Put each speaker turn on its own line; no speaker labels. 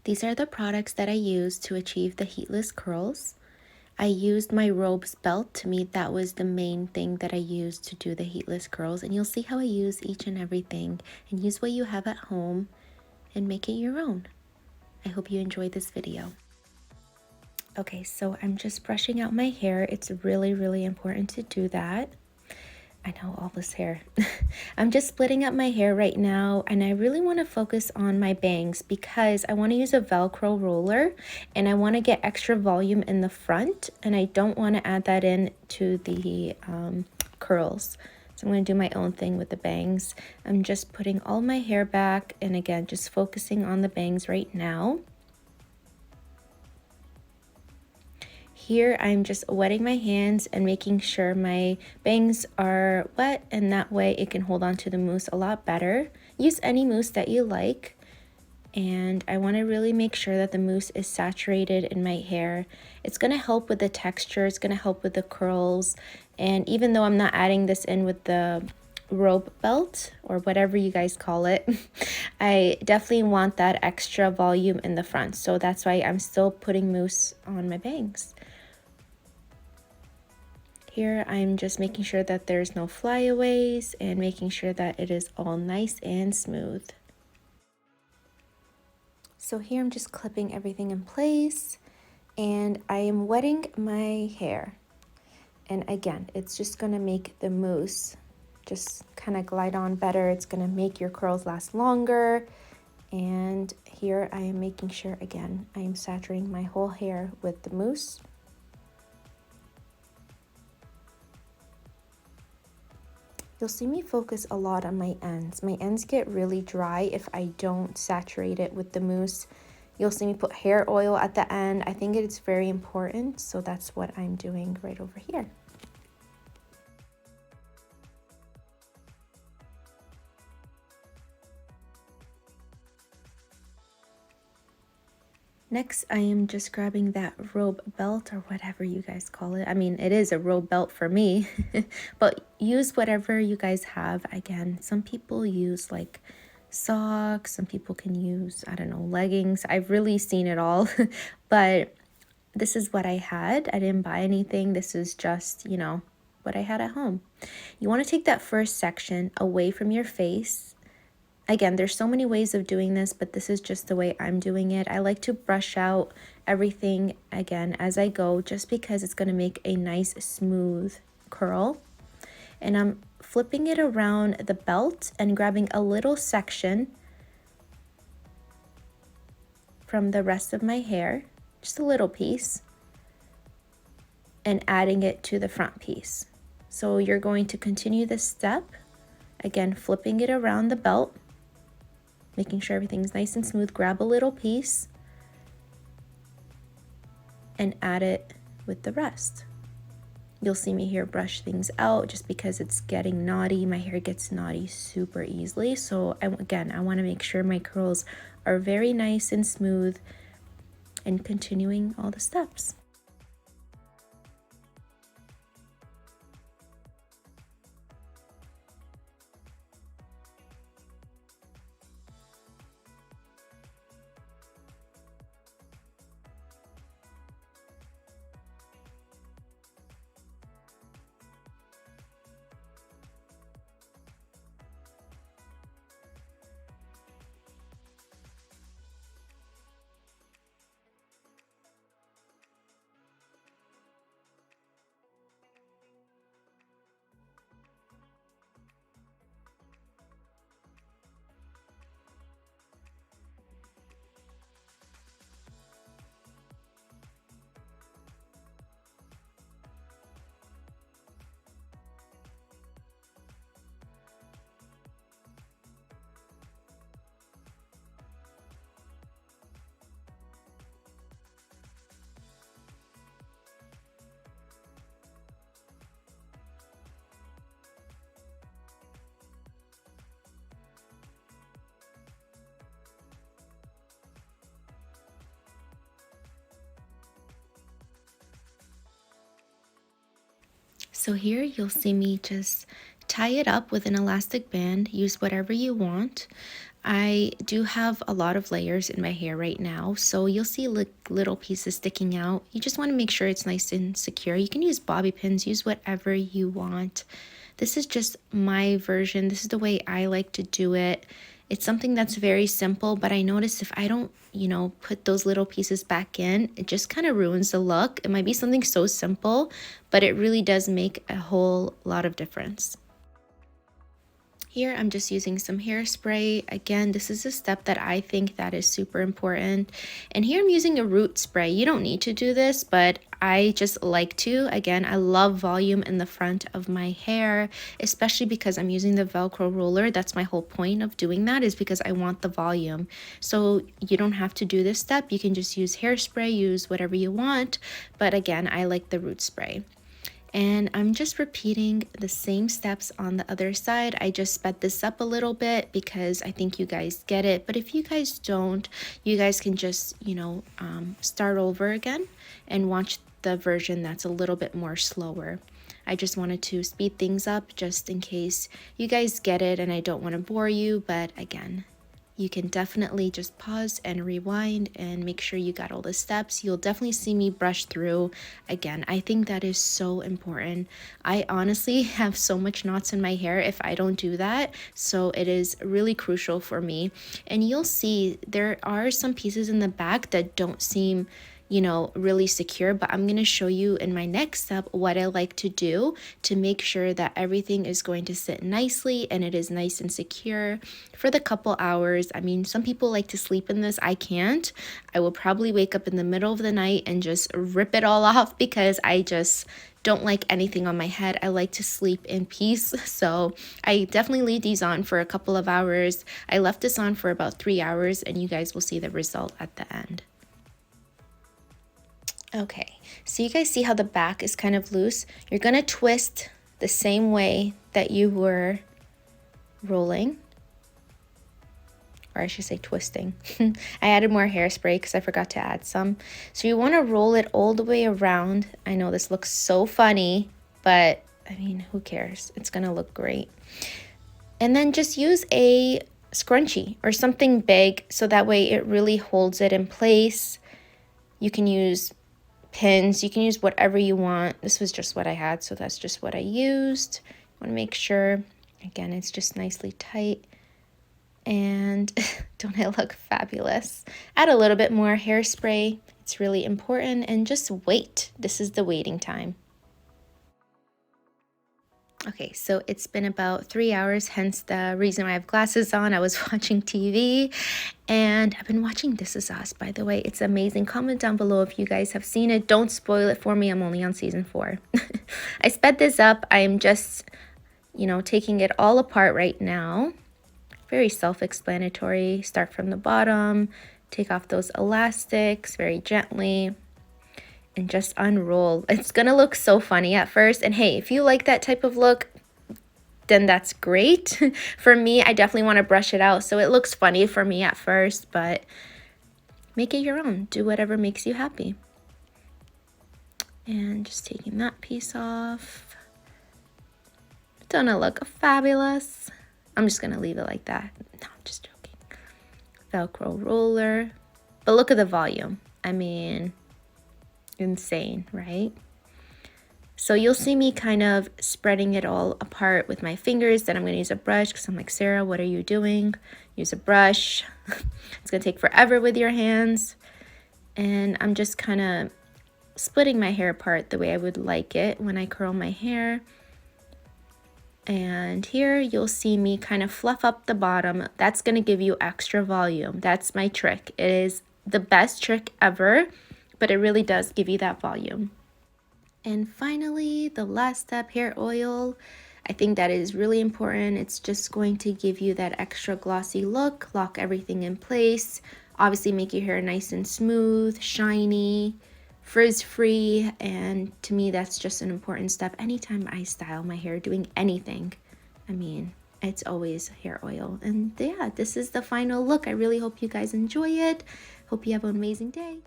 These are the products that I used to achieve the heatless curls. I used my robe's belt. To me, that was the main thing that I used to do the heatless curls. And you'll see how I use each and everything, and use what you have at home and make it your own. I hope you enjoyed this video. Okay, so I'm just brushing out my hair. It's really, really important to do that. I know, all this hair. I'm just splitting up my hair right now, and I really want to focus on my bangs because I want to use a Velcro roller and I want to get extra volume in the front, and I don't want to add that in to the curls. So I'm going to do my own thing with the bangs. I'm just putting all my hair back, and again, just focusing on the bangs right now. Here I'm just wetting my hands and making sure my bangs are wet, and that way it can hold on to the mousse a lot better. Use any mousse that you like, and I want to really make sure that the mousse is saturated in my hair. It's going to help with the texture, it's going to help with the curls, and even though I'm not adding this in with the robe belt or whatever you guys call it, I definitely want that extra volume in the front, so that's why I'm still putting mousse on my bangs. Here I'm just making sure that there's no flyaways and making sure that it is all nice and smooth. So here I'm just clipping everything in place, and I am wetting my hair. And again, it's just gonna make the mousse just kind of glide on better. It's gonna make your curls last longer. And here I am making sure, again, I am saturating my whole hair with the mousse. You'll see me focus a lot on my ends. My ends get really dry if I don't saturate it with the mousse. You'll see me put hair oil at the end. I think it's very important, so that's what I'm doing right over here. Next, I am just grabbing that robe belt or whatever you guys call it. I mean, it is a robe belt for me, but use whatever you guys have. Again, some people use like socks, some people can use, I don't know, leggings. I've really seen it all, but this is what I had. I didn't buy anything. This is just, you know, what I had at home. You want to take that first section away from your face. Again, there's so many ways of doing this, but this is just the way I'm doing it. I like to brush out everything again as I go, just because it's going to make a nice smooth curl. And I'm flipping it around the belt and grabbing a little section from the rest of my hair, just a little piece, and adding it to the front piece. So you're going to continue this step, again, flipping it around the belt, making sure everything's nice and smooth. Grab a little piece and add it with the rest. You'll see me here brush things out just because it's getting knotty. My hair gets knotty super easily. So again, I want to make sure my curls are very nice and smooth, and continuing all the steps. So here you'll see me just tie it up with an elastic band. Use whatever you want. I do have a lot of layers in my hair right now, so you'll see little pieces sticking out. You just want to make sure it's nice and secure. You can use bobby pins, use whatever you want. This is just my version. This is the way I like to do it. It's something that's very simple, but I notice if I don't, put those little pieces back in, it just kind of ruins the look. It might be something so simple, but it really does make a whole lot of difference. Here I'm just using some hairspray. Again, this is a step that I think that is super important. And here I'm using a root spray. You don't need to do this, but I just like to. Again, I love volume in the front of my hair, especially because I'm using the Velcro roller. That's my whole point of doing that, is because I want the volume. So you don't have to do this step. You can just use hairspray, use whatever you want. But again, I like the root spray. And I'm just repeating the same steps on the other side. I just sped this up a little bit because I think you guys get it. But if you guys don't, you guys can just, start over again and watch the version that's a little bit more slower. I just wanted to speed things up just in case you guys get it, and I don't want to bore you. But again, you can definitely just pause and rewind and make sure you got all the steps. You'll definitely see me brush through. Again, I think that is so important. I honestly have so much knots in my hair if I don't do that. So it is really crucial for me. And you'll see there are some pieces in the back that don't seem really secure, but I'm going to show you in my next step what I like to do to make sure that everything is going to sit nicely and it is nice and secure for the couple hours. I mean, some people like to sleep in this. I can't. I will probably wake up in the middle of the night and just rip it all off because I just don't like anything on my head. I like to sleep in peace. So I definitely leave these on for a couple of hours. I left this on for about 3 hours, and you guys will see the result at the end. Okay, so you guys see how the back is kind of loose? You're gonna twist the same way that you were rolling, or I should say twisting. I added more hairspray because I forgot to add some. So you wanna roll it all the way around. I know this looks so funny, but I mean, who cares? It's gonna look great. And then just use a scrunchie or something big so that way it really holds it in place. You can use pins, you can use whatever you want. This was just what I had, so that's just what I used. Want to make sure, again, it's just nicely tight. And don't I look fabulous? Add a little bit more hairspray. It's really important. And just wait. This is the waiting time. Okay, so it's been about 3 hours, hence the reason why I have glasses on. I was watching TV, and I've been watching This Is Us, by the way. It's amazing. Comment down below if you guys have seen it. Don't spoil it for me. I'm only on season 4. I sped this up. I'm just, taking it all apart right now. Very self-explanatory. Start from the bottom. Take off those elastics very gently. And just unroll. It's gonna look so funny at first, and hey, if you like that type of look, then that's great. For me, I definitely want to brush it out so it looks funny for me at first, but make it your own. Do whatever makes you happy. And just taking that piece off. Don't it look fabulous? I'm just gonna leave it like that. No, I'm just joking. Velcro roller, but look at the volume. I mean, insane, right? So you'll see me kind of spreading it all apart with my fingers. Then I'm going to use a brush because I'm like, Sarah, what are you doing? Use a brush. It's going to take forever with your hands. And I'm just kind of splitting my hair apart the way I would like it when I curl my hair. And here you'll see me kind of fluff up the bottom. That's going to give you extra volume. That's my trick. It is the best trick ever, but it really does give you that volume. And finally, the last step, hair oil. I think that is really important. It's just going to give you that extra glossy look, lock everything in place, obviously make your hair nice and smooth, shiny, frizz-free, and to me, that's just an important step. Anytime I style my hair, doing anything, I mean, it's always hair oil. And yeah, this is the final look. I really hope you guys enjoy it. Hope you have an amazing day.